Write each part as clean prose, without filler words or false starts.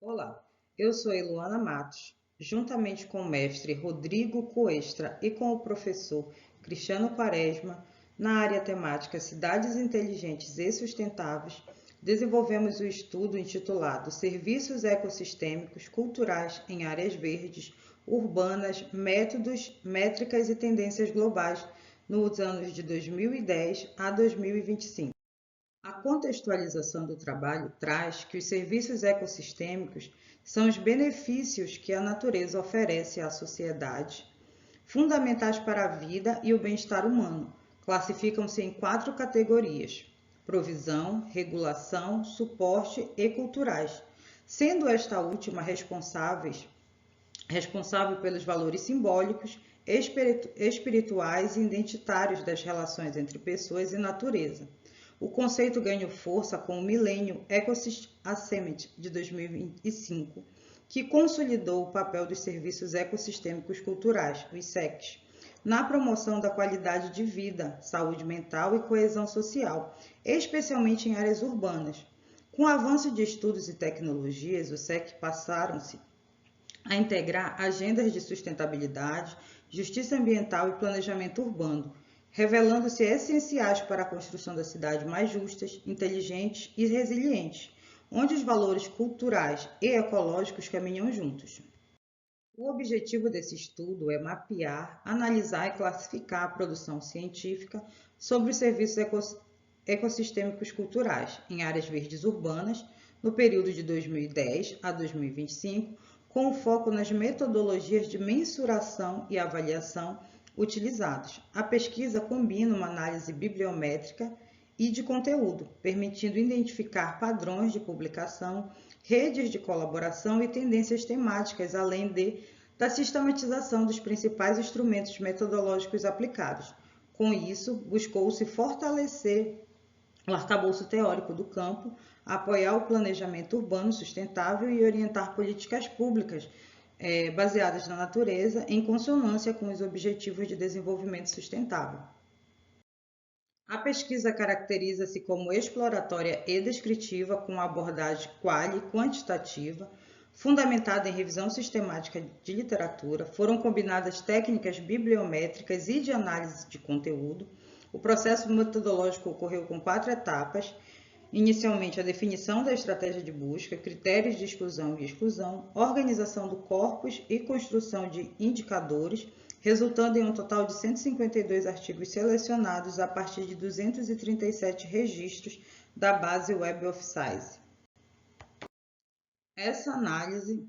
Olá, eu sou Eluana Matos, juntamente com o mestre Rodrigo Coestra e com o professor Cristiano Quaresma, na área temática Cidades Inteligentes e Sustentáveis, desenvolvemos o estudo intitulado Serviços Ecossistêmicos Culturais em Áreas Verdes, Urbanas, Métodos, Métricas e Tendências Globais nos anos de 2010 a 2025. A contextualização do trabalho traz que os serviços ecossistêmicos são os benefícios que a natureza oferece à sociedade, fundamentais para a vida e o bem-estar humano. Classificam-se em 4 categorias: provisão, regulação, suporte e culturais, sendo esta última responsável pelos valores simbólicos, espirituais e identitários das relações entre pessoas e natureza. O conceito ganhou força com o Millennium Ecosystem Summit de 2005, que consolidou o papel dos serviços ecossistêmicos culturais, os SECs, na promoção da qualidade de vida, saúde mental e coesão social, especialmente em áreas urbanas. Com o avanço de estudos e tecnologias, os SEC passaram-se a integrar agendas de sustentabilidade, justiça ambiental e planejamento urbano, revelando-se essenciais para a construção da cidade mais justas, inteligentes e resilientes, onde os valores culturais e ecológicos caminham juntos. O objetivo desse estudo é mapear, analisar e classificar a produção científica sobre os serviços ecossistêmicos culturais em áreas verdes urbanas no período de 2010 a 2025, com foco nas metodologias de mensuração e avaliação utilizados. A pesquisa combina uma análise bibliométrica e de conteúdo, permitindo identificar padrões de publicação, redes de colaboração e tendências temáticas, além da sistematização dos principais instrumentos metodológicos aplicados. Com isso, buscou-se fortalecer o arcabouço teórico do campo, apoiar o planejamento urbano sustentável e orientar políticas públicas baseadas na natureza, em consonância com os Objetivos de Desenvolvimento Sustentável. A pesquisa caracteriza-se como exploratória e descritiva, com abordagem quali-quantitativa, fundamentada em revisão sistemática de literatura. Foram combinadas técnicas bibliométricas e de análise de conteúdo. O processo metodológico ocorreu com 4 etapas. Inicialmente, a definição da estratégia de busca, critérios de exclusão e exclusão, organização do corpus e construção de indicadores, resultando em um total de 152 artigos selecionados a partir de 237 registros da base Web of Science. Essa análise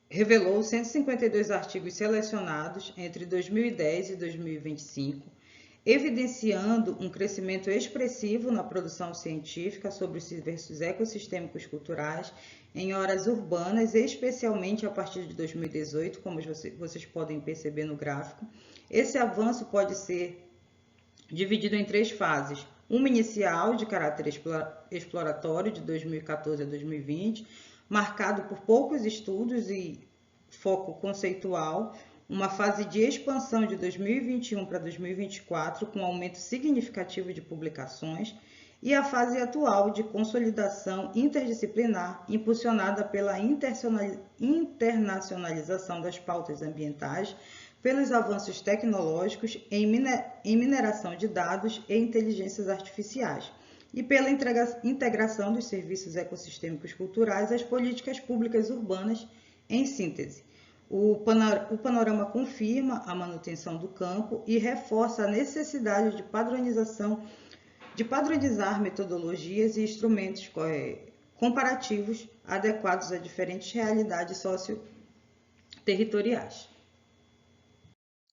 revelou 152 artigos selecionados entre 2010 e 2025, evidenciando um crescimento expressivo na produção científica sobre os serviços ecossistêmicos culturais em áreas urbanas, especialmente a partir de 2018, como vocês podem perceber no gráfico. Esse avanço pode ser dividido em 3 fases. Uma inicial, de caráter exploratório, de 2014 a 2020, marcado por poucos estudos e foco conceitual. Uma fase de expansão de 2021 para 2024, com aumento significativo de publicações, e a fase atual de consolidação interdisciplinar, impulsionada pela internacionalização das pautas ambientais, pelos avanços tecnológicos em mineração de dados e inteligências artificiais, e pela integração dos serviços ecossistêmicos culturais às políticas públicas urbanas, em síntese. O panorama confirma a manutenção do campo e reforça a necessidade de padronizar metodologias e instrumentos comparativos adequados a diferentes realidades socio-territoriais.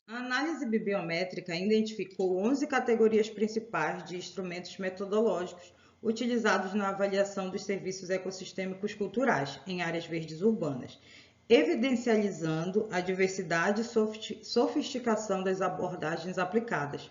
A análise bibliométrica identificou 11 categorias principais de instrumentos metodológicos utilizados na avaliação dos serviços ecossistêmicos culturais em áreas verdes urbanas, evidencializando a diversidade e sofisticação das abordagens aplicadas.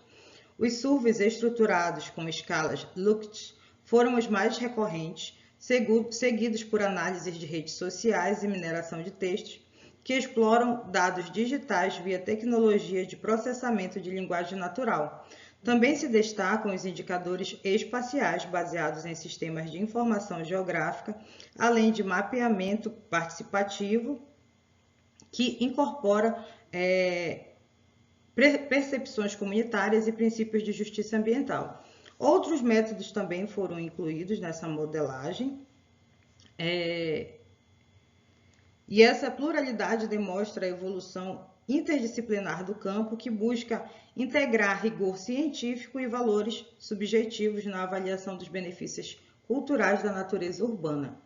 Os surveys estruturados com escalas Likert foram os mais recorrentes, seguidos por análises de redes sociais e mineração de textos, que exploram dados digitais via tecnologia de processamento de linguagem natural, Também se destacam os indicadores espaciais baseados em sistemas de informação geográfica, além de mapeamento participativo, que incorpora percepções comunitárias e princípios de justiça ambiental. Outros métodos também foram incluídos nessa modelagem, e essa pluralidade demonstra a evolução interdisciplinar do campo, que busca integrar rigor científico e valores subjetivos na avaliação dos benefícios culturais da natureza urbana.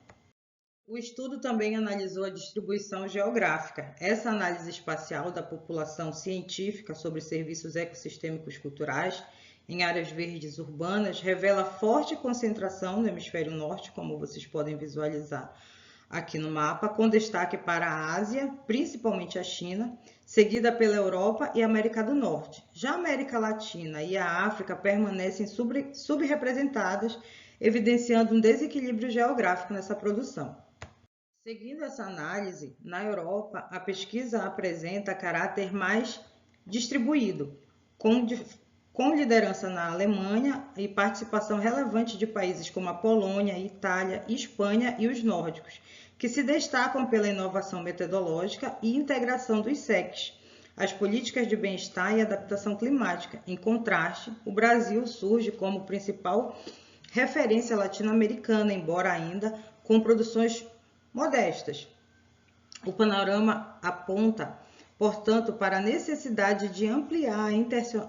O estudo também analisou a distribuição geográfica. Essa análise espacial da população científica sobre serviços ecossistêmicos culturais em áreas verdes urbanas revela forte concentração no hemisfério norte, como vocês podem visualizar aqui no mapa, com destaque para a Ásia, principalmente a China, seguida pela Europa e América do Norte. Já a América Latina e a África permanecem subrepresentadas, evidenciando um desequilíbrio geográfico nessa produção. Seguindo essa análise, na Europa, a pesquisa apresenta caráter mais distribuído, com liderança na Alemanha e participação relevante de países como a Polônia, Itália, Espanha e os nórdicos, que se destacam pela inovação metodológica e integração dos SECs, as políticas de bem-estar e adaptação climática. Em contraste, o Brasil surge como principal referência latino-americana, embora ainda com produções modestas. O panorama aponta, portanto, para a necessidade de ampliar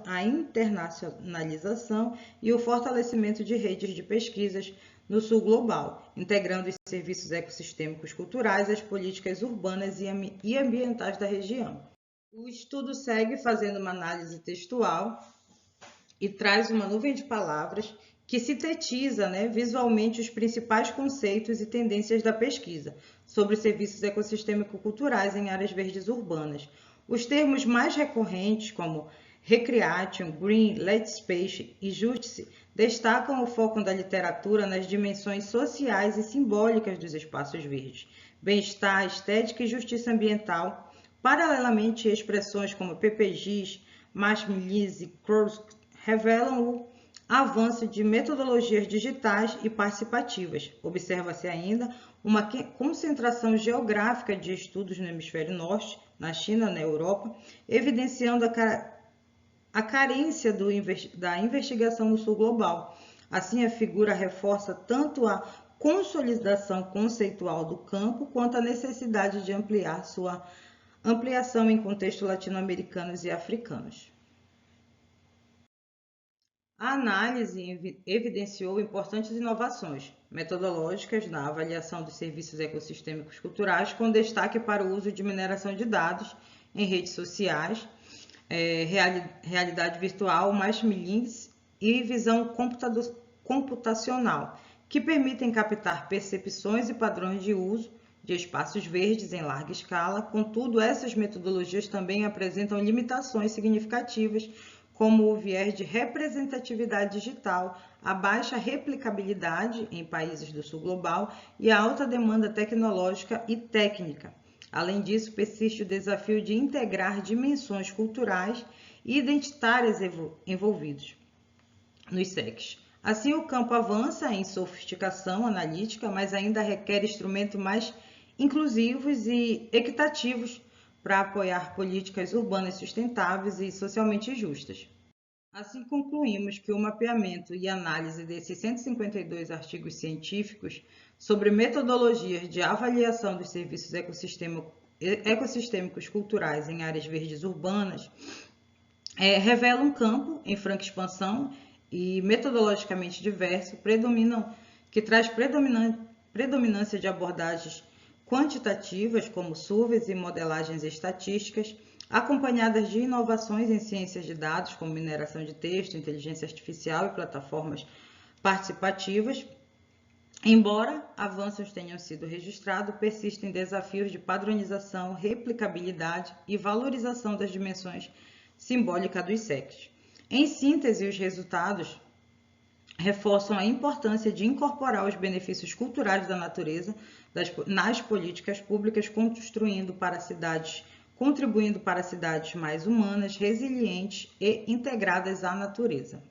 a internacionalização e o fortalecimento de redes de pesquisas no sul global, integrando os serviços ecossistêmicos culturais às políticas urbanas e ambientais da região. O estudo segue fazendo uma análise textual e traz uma nuvem de palavras que sintetiza, visualmente os principais conceitos e tendências da pesquisa sobre serviços ecossistêmico-culturais em áreas verdes urbanas. Os termos mais recorrentes, como recreation, green, land space e justice, destacam o foco da literatura nas dimensões sociais e simbólicas dos espaços verdes, bem-estar, estética e justiça ambiental. Paralelamente, expressões como PPGs, Marshmallows e Crows revelam o avanço de metodologias digitais e participativas. Observa-se ainda uma concentração geográfica de estudos no hemisfério norte, na China, na Europa, evidenciando a carência da investigação no sul global. Assim, a figura reforça tanto a consolidação conceitual do campo quanto a necessidade de ampliar sua ampliação em contextos latino-americanos e africanos. A análise evidenciou importantes inovações metodológicas na avaliação dos serviços ecossistêmicos culturais, com destaque para o uso de mineração de dados em redes sociais, realidade virtual, machine learning e visão computacional, que permitem captar percepções e padrões de uso de espaços verdes em larga escala. Contudo, essas metodologias também apresentam limitações significativas, como o viés de representatividade digital, a baixa replicabilidade em países do sul global e a alta demanda tecnológica e técnica. Além disso, persiste o desafio de integrar dimensões culturais e identitárias envolvidos nos SECs. Assim, o campo avança em sofisticação analítica, mas ainda requer instrumentos mais inclusivos e equitativos para apoiar políticas urbanas sustentáveis e socialmente justas. Assim, concluímos que o mapeamento e análise desses 152 artigos científicos sobre metodologias de avaliação dos serviços ecossistêmicos culturais em áreas verdes urbanas revela um campo em franca expansão e metodologicamente diverso, que traz predominância de abordagens quantitativas, como surveys e modelagens estatísticas, acompanhadas de inovações em ciências de dados, como mineração de texto, inteligência artificial e plataformas participativas. Embora avanços tenham sido registrados, persistem desafios de padronização, replicabilidade e valorização das dimensões simbólicas dos SECs. Em síntese, os resultados reforçam a importância de incorporar os benefícios culturais da natureza nas políticas públicas, construindo para cidades contribuindo para cidades mais humanas, resilientes e integradas à natureza.